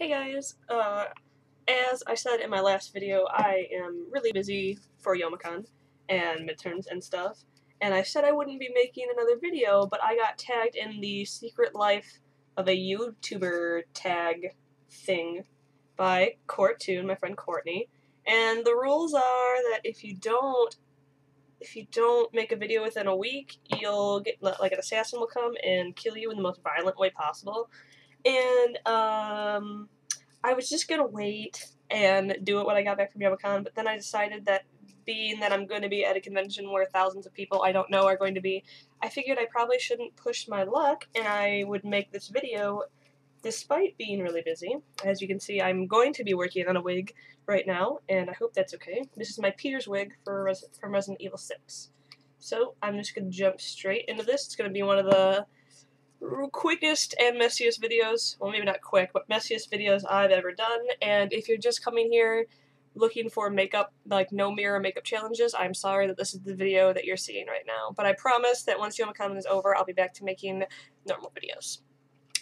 Hey guys, as I said in my last video, I am really busy for Youmacon and midterms and stuff, and I said I wouldn't be making another video, but I got tagged in the Secret Life of a YouTuber tag thing by Courttoon, my friend Courtney, and the rules are that if you don't make a video within a week, you'll get, like, an assassin will come and kill you in the most violent way possible. And, I was just gonna wait and do it when I got back from Youmacon, but then I decided that being that I'm going to be at a convention where thousands of people I don't know are going to be, I figured I probably shouldn't push my luck, and I would make this video despite being really busy. As you can see, I'm going to be working on a wig right now, and I hope that's okay. This is my Peter's wig from Resident Evil 6. So, I'm just going to jump straight into this. It's going to be one of the quickest and messiest videos, well, maybe not quick, but messiest videos I've ever done. And if you're just coming here looking for makeup, like no mirror makeup challenges, I'm sorry that this is the video that you're seeing right now. But I promise that once Youmacon is over, I'll be back to making normal videos.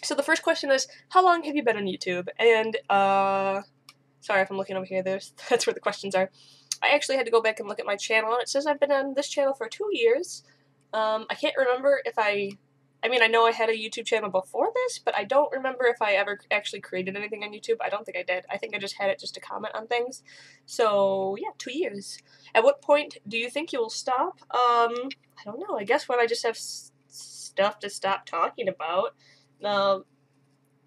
So the first question is, how long have you been on YouTube? And, sorry if I'm looking over here, that's where the questions are. I actually had to go back and look at my channel, and it says I've been on this channel for 2 years. I can't remember if I mean, I know I had a YouTube channel before this, but I don't remember if I ever actually created anything on YouTube. I don't think I did. I think I just had it just to comment on things. So, yeah, 2 years. At what point do you think you will stop? I don't know. I guess when I just have stuff to stop talking about.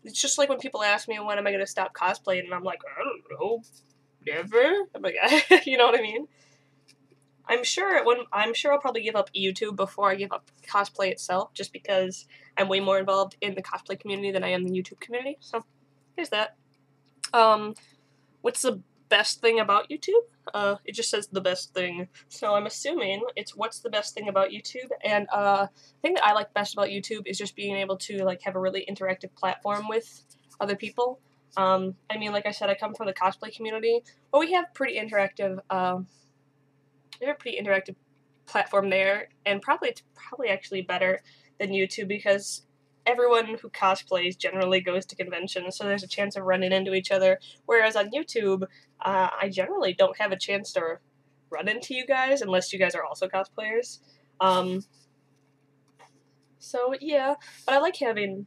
It's just like when people ask me when am I going to stop cosplaying, and I'm like, I don't know. Never? I'm like, you know what I mean? I'm sure I'll probably give up YouTube before I give up cosplay itself, just because I'm way more involved in the cosplay community than I am the YouTube community. So, here's that. What's the best thing about YouTube? It just says the best thing. So I'm assuming it's what's the best thing about YouTube. And the thing that I like best about YouTube is just being able to like have a really interactive platform with other people. I mean, like I said, I come from the cosplay community, but we have pretty interactive. We have a pretty interactive platform there, and it's probably actually better than YouTube because everyone who cosplays generally goes to conventions, so there's a chance of running into each other, whereas on YouTube, I generally don't have a chance to run into you guys unless you guys are also cosplayers. So yeah, but I like having,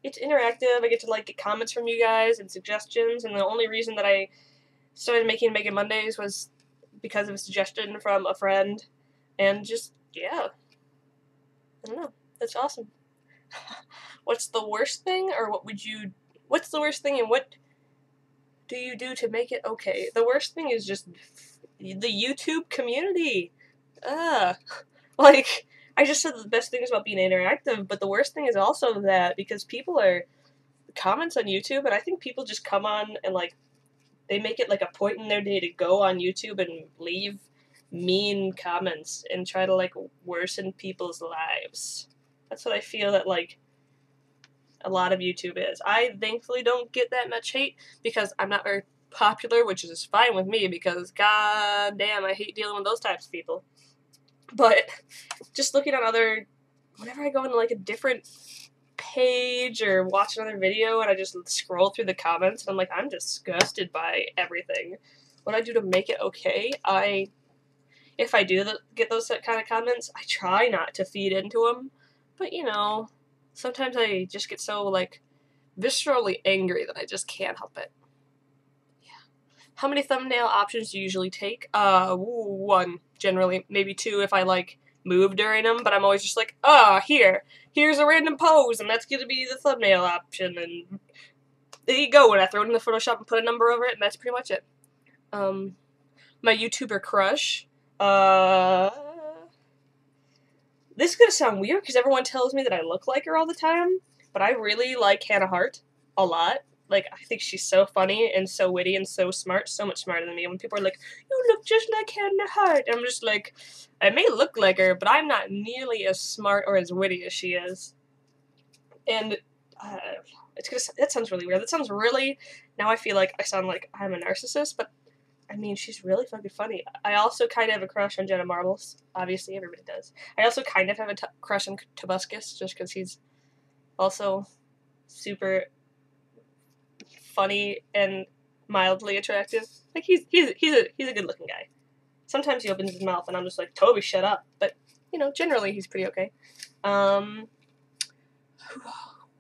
it's interactive, I get to like get comments from you guys and suggestions, and the only reason that I started making Mega Mondays was because of a suggestion from a friend, and just, yeah, I don't know, that's awesome. What's the worst thing, or what's the worst thing, and what do you do to make it okay? The worst thing is just the YouTube community. Like, I just said the best thing is about being interactive, but the worst thing is also that, because people are, comments on YouTube, and I think people just come on and, like, they make it like a point in their day to go on YouTube and leave mean comments and try to like worsen people's lives. That's what I feel that like a lot of YouTube is. I thankfully don't get that much hate because I'm not very popular, which is fine with me because god damn, I hate dealing with those types of people. But just looking at whenever I go into like a different page or watch another video and I just scroll through the comments and I'm like, I'm disgusted by everything. What I do to make it okay, if I do get those kind of comments, I try not to feed into them, but you know, sometimes I just get so like viscerally angry that I just can't help it. Yeah. How many thumbnail options do you usually take? One, generally, maybe two if I like move during them, but I'm always just like, here's a random pose, and that's gonna be the thumbnail option, and there you go, and I throw it in the Photoshop and put a number over it, and that's pretty much it. My YouTuber crush, this is gonna sound weird, because everyone tells me that I look like her all the time, but I really like Hannah Hart a lot. Like, I think she's so funny and so witty and so smart, so much smarter than me. When people are like, you look just like Hannah Hart, I'm just like, I may look like her, but I'm not nearly as smart or as witty as she is. And, that sounds really weird. That sounds really, now I feel like I sound like I'm a narcissist, but, I mean, she's really fucking funny. I also kind of have a crush on Jenna Marbles. Obviously, everybody does. I also kind of have a crush on Tobuscus, just because he's also super funny and mildly attractive. Like he's a good looking guy. Sometimes he opens his mouth and I'm just like, Toby, shut up. But you know, generally he's pretty okay.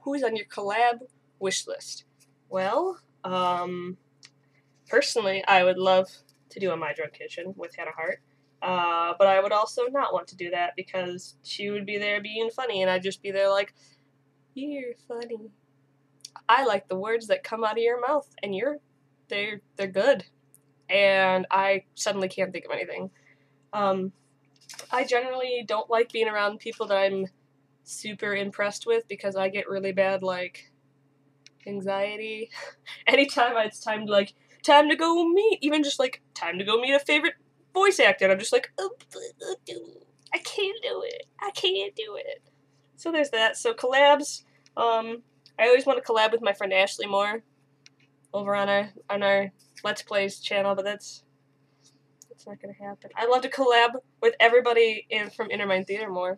Who's on your collab wish list? Well, personally, I would love to do a My Drunk Kitchen with Hannah Hart. But I would also not want to do that because she would be there being funny and I'd just be there like, you're funny. I like the words that come out of your mouth and they're good. And I suddenly can't think of anything. I generally don't like being around people that I'm super impressed with because I get really bad, like, anxiety. Anytime it's time to go meet, even just like, time to go meet a favorite voice actor, and I'm just like, oh, I can't do it. I can't do it. So there's that. So collabs, I always want to collab with my friend Ashley more over on our Let's Plays channel, but that's not gonna happen. I'd love to collab with everybody from Innermind Theater more,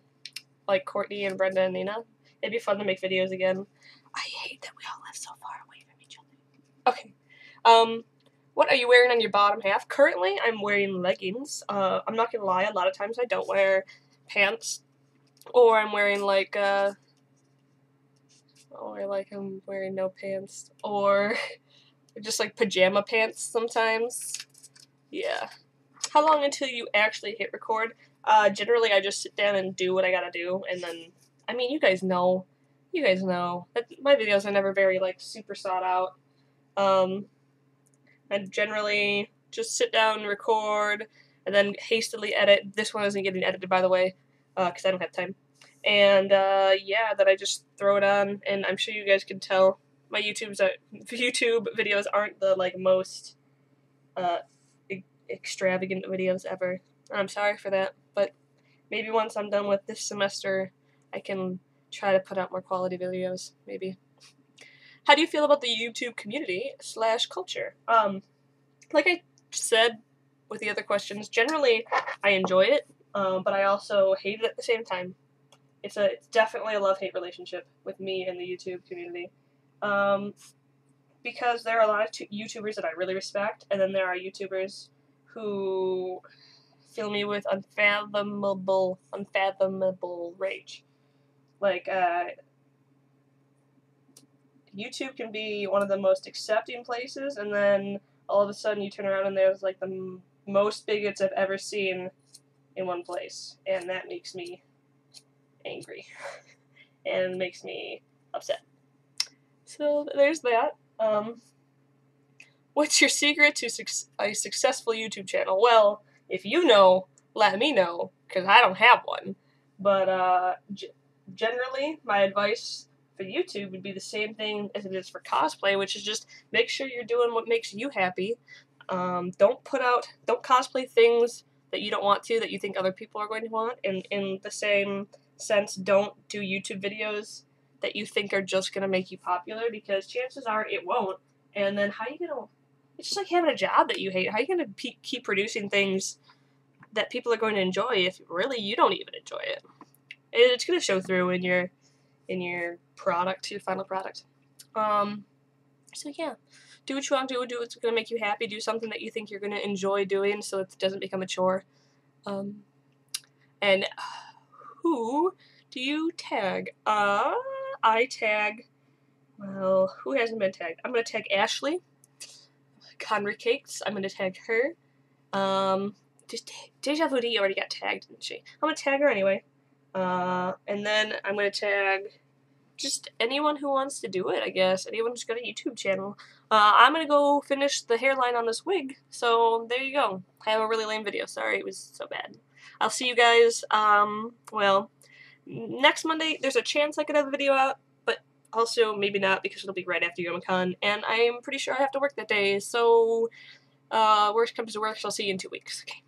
like Courtney and Brenda and Nina. It'd be fun to make videos again. I hate that we all live so far away from each other. Okay. What are you wearing on your bottom half? Currently, I'm wearing leggings. I'm not gonna lie, a lot of times I don't wear pants, or I'm wearing like I'm wearing no pants, or just like pajama pants sometimes. Yeah. How long until you actually hit record? Generally I just sit down and do what I gotta do, and then, I mean, you guys know that my videos are never very, like, super sought out. I generally just sit down and record, and then hastily edit. This one isn't getting edited, by the way, because I don't have time. And, yeah, then I just throw it on, and I'm sure you guys can tell my YouTube videos aren't the, like, most, extravagant videos ever. I'm sorry for that, but maybe once I'm done with this semester, I can try to put out more quality videos, maybe. How do you feel about the YouTube community / culture? Like I said with the other questions, generally I enjoy it, but I also hate it at the same time. It's definitely a love-hate relationship with me and the YouTube community. Because there are a lot of YouTubers that I really respect, and then there are YouTubers who fill me with unfathomable rage. Like, YouTube can be one of the most accepting places, and then all of a sudden you turn around and there's like the most bigots I've ever seen in one place, and that makes me angry and makes me upset. So there's that. What's your secret to a successful YouTube channel? Well, if you know, let me know, because I don't have one. But generally, my advice for YouTube would be the same thing as it is for cosplay, which is just make sure you're doing what makes you happy. Don't cosplay things that you don't want to, that you think other people are going to want. And in the same sense, don't do YouTube videos that you think are just going to make you popular, because chances are it won't. And then how are you going to... It's just like having a job that you hate. How are you going to keep producing things that people are going to enjoy if really you don't even enjoy it? It's going to show through in your product, your final product. So yeah, do what you want to do what's going to make you happy, do something that you think you're going to enjoy doing so it doesn't become a chore. And who do you tag? I tag, well, who hasn't been tagged? I'm going to tag Ashley Conry Cakes. I'm going to tag her. Deja Vu already got tagged, didn't she? I'm going to tag her anyway. And then I'm going to tag just anyone who wants to do it, I guess. Anyone who's got a YouTube channel. I'm going to go finish the hairline on this wig. So there you go. I have a really lame video. Sorry, it was so bad. I'll see you guys, well, next Monday. There's a chance I could have a video out, but also maybe not, because it'll be right after YomaCon, and I'm pretty sure I have to work that day, so worst comes to worst, I'll see you in 2 weeks. Okay.